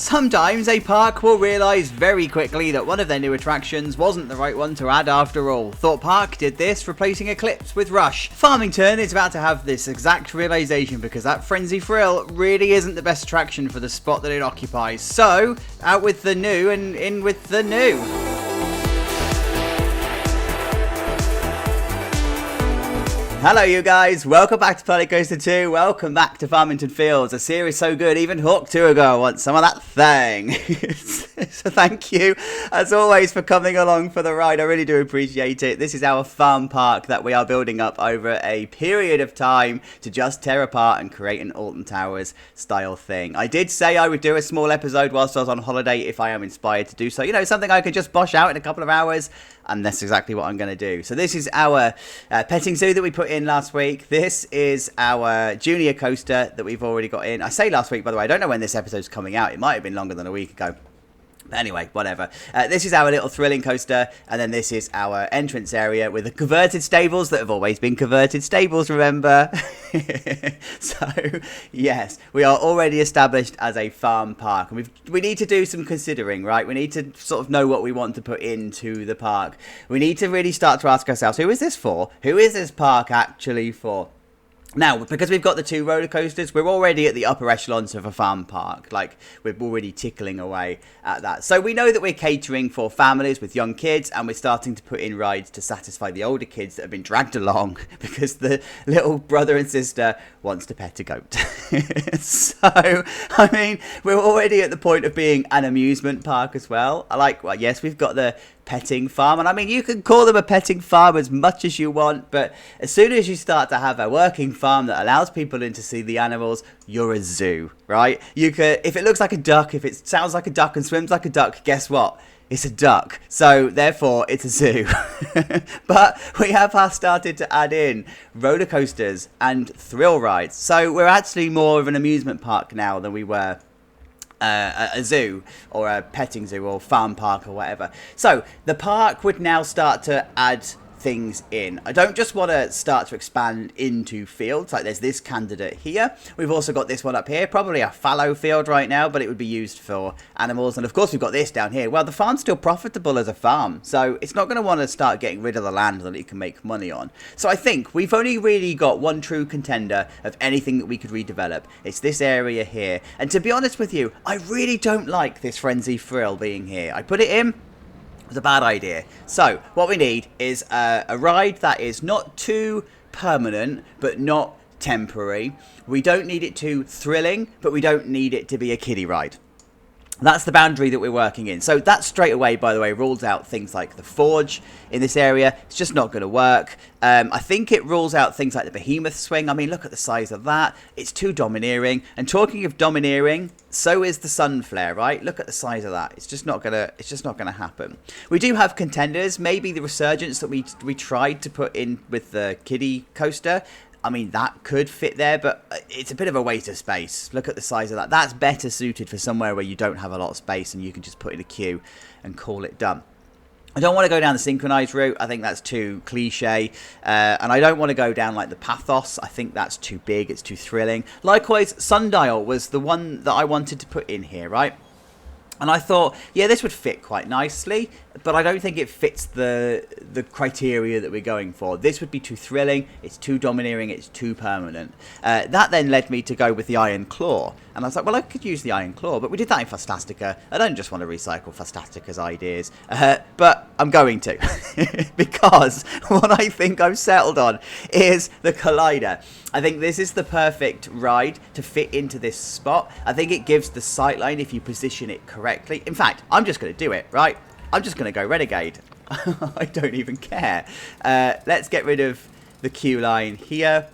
Sometimes a park will realise very quickly that one of their new attractions wasn't the right one to add after all. Thorpe Park did this, replacing Eclipse with Rush. Farmington is about to have this exact realisation because that Frenzy Frill really isn't the best attraction for the spot that it occupies. So, out with the new and in with the new. Hello you guys, welcome back to Planet Coaster 2, welcome back to Farmington Fields, a series so good even Hawk 2 ago wants some of that thing. So thank you as always for coming along for the ride, I really do appreciate it. This is our farm park that we are building up over a period of time to just tear apart and create an Alton Towers style thing. I did say I would do a small episode whilst I was on holiday if I am inspired to do so, you know, something I could just bosh out in a couple of hours. And that's exactly what I'm going to do. So this is our petting zoo that we put in last week. This is our junior coaster that we've already got in. I say last week, by the way. I don't know when this episode's coming out. It might have been longer than a week ago. But anyway, whatever. This is our little thrilling coaster. And then this is our entrance area with the converted stables that have always been converted stables, remember? So, yes, we are already established as a farm park. And we need to do some considering, right? We need to sort of know what we want to put into the park. We need to really start to ask ourselves, who is this for? Who is this park actually for? Now, because we've got the two roller coasters, we're already at the upper echelons of a farm park. Like, we're already tickling away at that. So we know that we're catering for families with young kids, and we're starting to put in rides to satisfy the older kids that have been dragged along because the little brother and sister wants to pet a goat. So, I mean, we're already at the point of being an amusement park as well. Well, yes, we've got the petting farm, and I mean, you can call them a petting farm as much as you want, but as soon as you start to have a working farm that allows people in to see the animals, you're a zoo, right? You could, if it looks like a duck, if it sounds like a duck and swims like a duck, guess what? It's a duck, so therefore it's a zoo. But we have started to add in roller coasters and thrill rides, so we're actually more of an amusement park now than we were a zoo or a petting zoo or farm park or whatever. So the park would now start to add things in. I don't just want to start to expand into fields, like there's this candidate here. We've also got this one up here, probably a fallow field right now, but it would be used for animals. And of course we've got this down here. Well, the farm's still profitable as a farm, so it's not going to want to start getting rid of the land that it can make money on. So I think we've only really got one true contender of anything that we could redevelop. It's this area here. And to be honest with you, I really don't like this Frenzy Frill being here. I put it in. Was a bad idea. So what we need is a ride that is not too permanent but not temporary. We don't need it too thrilling, but we don't need it to be a kiddie ride. That's the boundary that we're working in. So that straight away, by the way, rules out things like the Forge in this area. It's just not going to work. I think it rules out things like the Behemoth Swing. I mean, look at the size of that. It's too domineering. And talking of domineering, so is the Sun Flare, right? Look at the size of that. It's just not gonna happen. We do have contenders. Maybe the Resurgence that we tried to put in with the kiddie coaster. I mean, that could fit there, but it's a bit of a waste of space. Look at the size of that. That's better suited for somewhere where you don't have a lot of space and you can just put in a queue and call it done. I don't want to go down the synchronized route. I think that's too cliche. And I don't want to go down like the Pathos. I think that's too big. It's too thrilling. Likewise, Sundial was the one that I wanted to put in here, right? And I thought, yeah, this would fit quite nicely, but I don't think it fits the criteria that we're going for. This would be too thrilling, it's too domineering, it's too permanent. That then led me to go with the Iron Claw. And I was like, well, I could use the Iron Claw, but we did that in Fastastica. I don't just want to recycle Fastastica's ideas, but I'm going to. Because what I think I've settled on is the Collider. I think this is the perfect ride to fit into this spot. I think it gives the sightline if you position it correctly. In fact, I'm just going to do it, right? I'm just going to go Renegade. I don't even care. Let's get rid of the queue line here,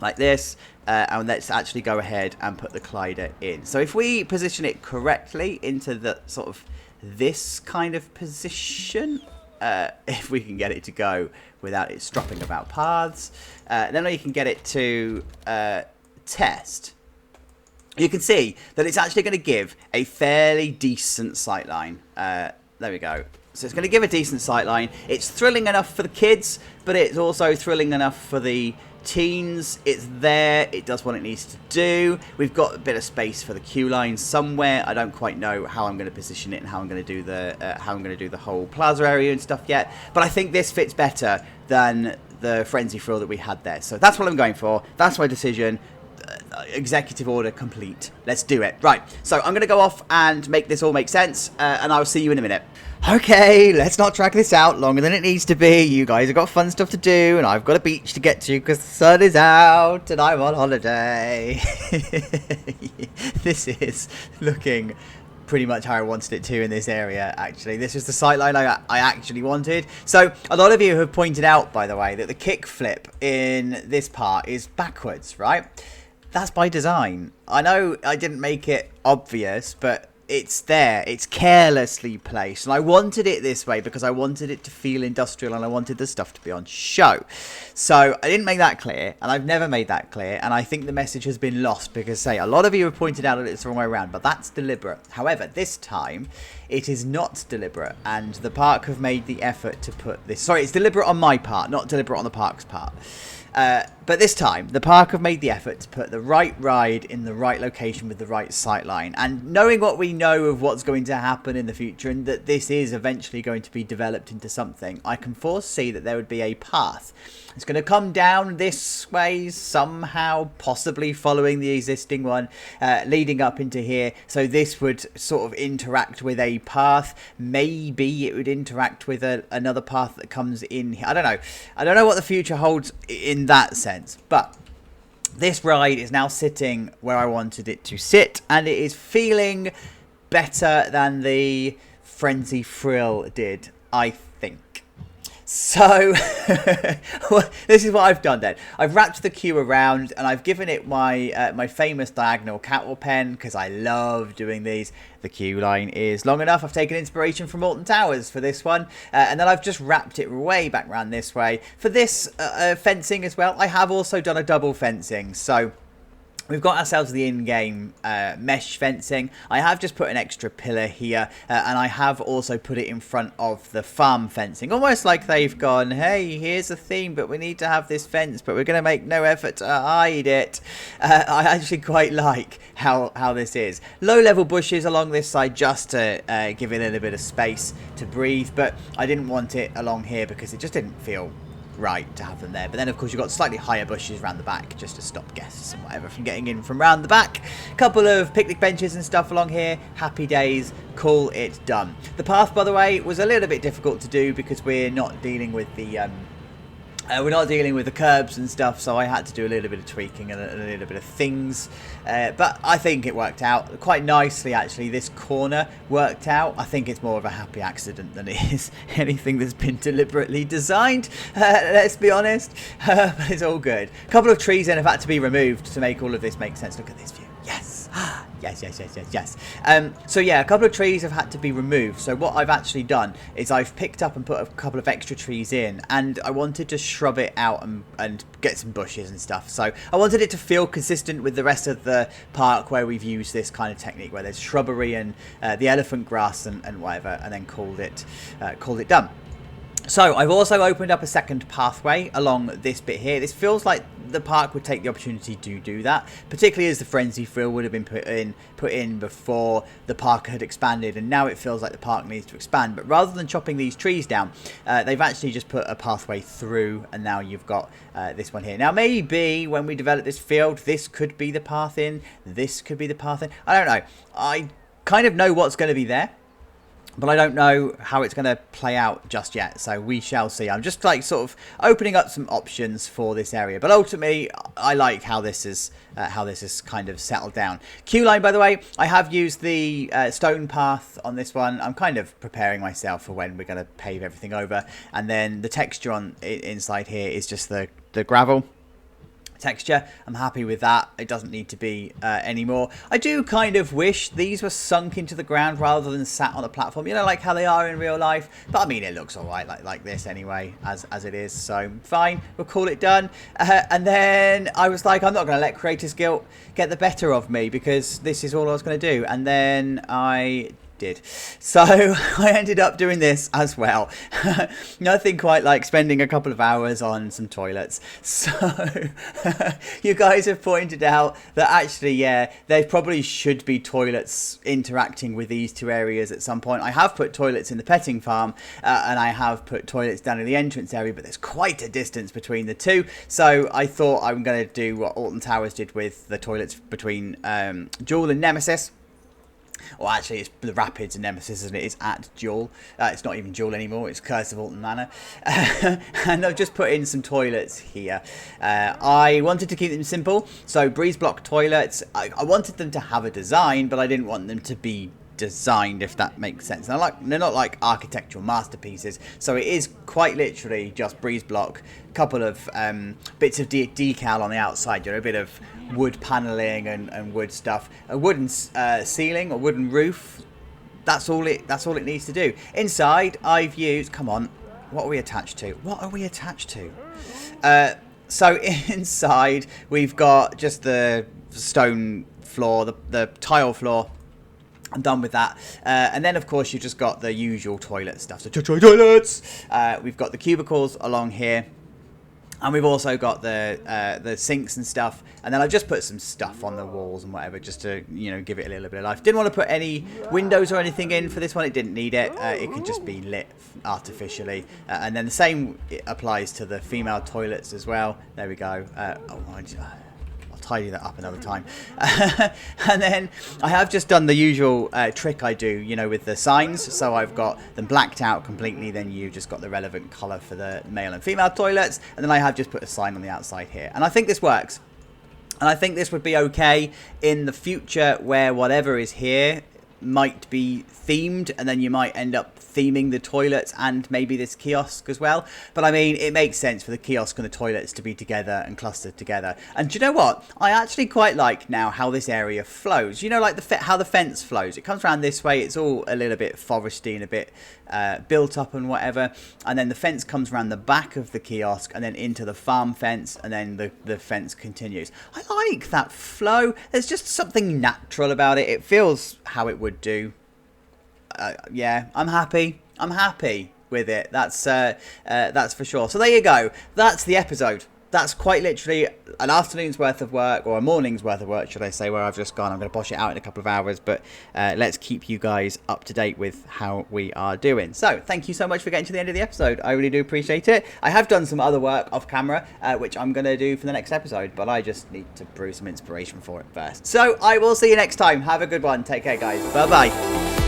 like this. And let's actually go ahead and put the Collider in. So if we position it correctly into the sort of this kind of position, if we can get it to go without it stropping about paths, then we can get it to test. You can see that it's actually going to give a fairly decent sightline. There we go. So it's going to give a decent sightline. It's thrilling enough for the kids, but it's also thrilling enough for the teens, it's there, it does what it needs to do. We've got a bit of space for the queue line somewhere. I don't quite know how I'm going to position it and how I'm going to do the whole plaza area and stuff yet, but I think this fits better than the frenzy frill that we had there. So that's what I'm going for. That's my decision. Executive order complete. Let's do it. Right, so I'm going to go off and make this all make sense, and I'll see you in a minute. Okay, let's not drag this out longer than it needs to be. You guys have got fun stuff to do, and I've got a beach to get to because the sun is out and I'm on holiday. This is looking pretty much how I wanted it to in this area, actually. This is the sightline I actually wanted. So, a lot of you have pointed out, by the way, that the kickflip in this part is backwards, right? That's by design. I know I didn't make it obvious, but it's there. It's carelessly placed. And I wanted it this way because I wanted it to feel industrial and I wanted the stuff to be on show. So I didn't make that clear, and I've never made that clear, and I think the message has been lost because, say, a lot of you have pointed out that it's the wrong way around, but that's deliberate. However, this time it is not deliberate, and the park have made the effort to put this... Sorry, it's deliberate on my part, not deliberate on the park's part. But this time, the park have made the effort to put the right ride in the right location with the right sightline. And knowing what we know of what's going to happen in the future and that this is eventually going to be developed into something, I can foresee that there would be a path. It's going to come down this way somehow, possibly following the existing one, leading up into here. So this would sort of interact with a path. Maybe it would interact with another path that comes in here. I don't know. I don't know what the future holds in that sense. But this ride is now sitting where I wanted it to sit, and it is feeling better than the Frenzy Frill did, I think. So, this is what I've done then. I've wrapped the queue around, and I've given it my my famous diagonal catwalk pen, because I love doing these. The queue line is long enough. I've taken inspiration from Alton Towers for this one, and then I've just wrapped it way back around this way. For this fencing as well, I have also done a double fencing, so... We've got ourselves the in-game mesh fencing. I have just put an extra pillar here, and I have also put it in front of the farm fencing. Almost like they've gone, hey, here's a theme, but we need to have this fence, but we're going to make no effort to hide it. I actually quite like how this is. Low-level bushes along this side just to give it a little bit of space to breathe, but I didn't want it along here because it just didn't feel right to have them there. But then of course you've got slightly higher bushes around the back just to stop guests and whatever from getting in from round the back. Couple of picnic benches and stuff along here. Happy days. Call it done. The path, by the way, was a little bit difficult to do because we're not dealing with the curbs and stuff, so I had to do a little bit of tweaking and a little bit of things, but I think it worked out quite nicely. Actually, this corner worked out. I think it's more of a happy accident than it is anything that's been deliberately designed, let's be honest, but it's all good. A couple of trees then have had to be removed to make all of this make sense. Look at this view. Yes. Yes. So yeah, a couple of trees have had to be removed. So what I've actually done is I've picked up and put a couple of extra trees in, and I wanted to shrub it out and get some bushes and stuff. So I wanted it to feel consistent with the rest of the park where we've used this kind of technique where there's shrubbery and the elephant grass and whatever, and then called it done. So I've also opened up a second pathway along this bit here. This feels like the park would take the opportunity to do that, particularly as the frenzy frill would have been put in before the park had expanded, and now it feels like the park needs to expand. But rather than chopping these trees down, they've actually just put a pathway through, and now you've got this one here. Now maybe when we develop this field, this could be the path in, this could be the path in. I don't know. I kind of know what's going to be there, but I don't know how it's going to play out just yet, so we shall see. I'm just like sort of opening up some options for this area, but ultimately I like how this is kind of settled down. Queue line, by the way, I have used the stone path on this one. I'm kind of preparing myself for when we're going to pave everything over, and then the texture on inside here is just the gravel texture. I'm happy with that. It doesn't need to be anymore. I do kind of wish these were sunk into the ground rather than sat on a platform, you know, like how they are in real life, but I mean it looks alright like this anyway as it is, so fine, we'll call it done. And then I was like, I'm not going to let creators guilt get the better of me because this is all I was going to do, and then I did. So I ended up doing this as well. Nothing quite like spending a couple of hours on some toilets. So you guys have pointed out that actually, yeah, there probably should be toilets interacting with these two areas at some point. I have put toilets in the petting farm and I have put toilets down in the entrance area, but there's quite a distance between the two. So I thought I'm going to do what Alton Towers did with the toilets between Jewel and Nemesis. Well, actually, it's the Rapids and Nemesis, isn't it? It's at Jewel. It's not even Jewel anymore. It's Curse of Alton Manor. And I've just put in some toilets here. I wanted to keep them simple. So, breeze block toilets. I wanted them to have a design, but I didn't want them to be designed, if that makes sense. And they're not like architectural masterpieces. So, it is quite literally just breeze block. A couple of bits of decal on the outside. A bit of wood paneling and wood stuff, a wooden ceiling or wooden roof. That's all it needs to do. Inside, I've used, come on, what are we attached to? So inside we've got just the stone floor, the tile floor. I'm done with that. And then, of course, you've just got the usual toilet stuff. So toilets. We've got the cubicles along here. And we've also got the sinks and stuff. And then I've just put some stuff on the walls and whatever, just to, give it a little bit of life. Didn't want to put any windows or anything in for this one. It didn't need it. It could just be lit artificially. And then the same applies to the female toilets as well. There we go. I'll tidy that up another time. And then I have just done the usual trick I do, with the signs. So I've got them blacked out completely. Then you've just got the relevant colour for the male and female toilets. And then I have just put a sign on the outside here. And I think this works. And I think this would be okay in the future where whatever is here might be themed, and then you might end up theming the toilets and maybe this kiosk as well. But I mean, it makes sense for the kiosk and the toilets to be together and clustered together. And do you know what? I actually quite like now how this area flows. Like how the fence flows. It comes around this way. It's all a little bit foresty and a bit built up and whatever. And then the fence comes around the back of the kiosk and then into the farm fence, and then the fence continues. I like that flow. There's just something natural about it. It feels how it would do. Yeah, I'm happy with it. That's for sure. So there you go. That's the episode. That's quite literally an afternoon's worth of work, or a morning's worth of work, should I say, where I've just gone. I'm going to bosh it out in a couple of hours, but let's keep you guys up to date with how we are doing. So thank you so much for getting to the end of the episode. I really do appreciate it. I have done some other work off camera, which I'm going to do for the next episode, but I just need to brew some inspiration for it first. So I will see you next time. Have a good one. Take care, guys. Bye-bye.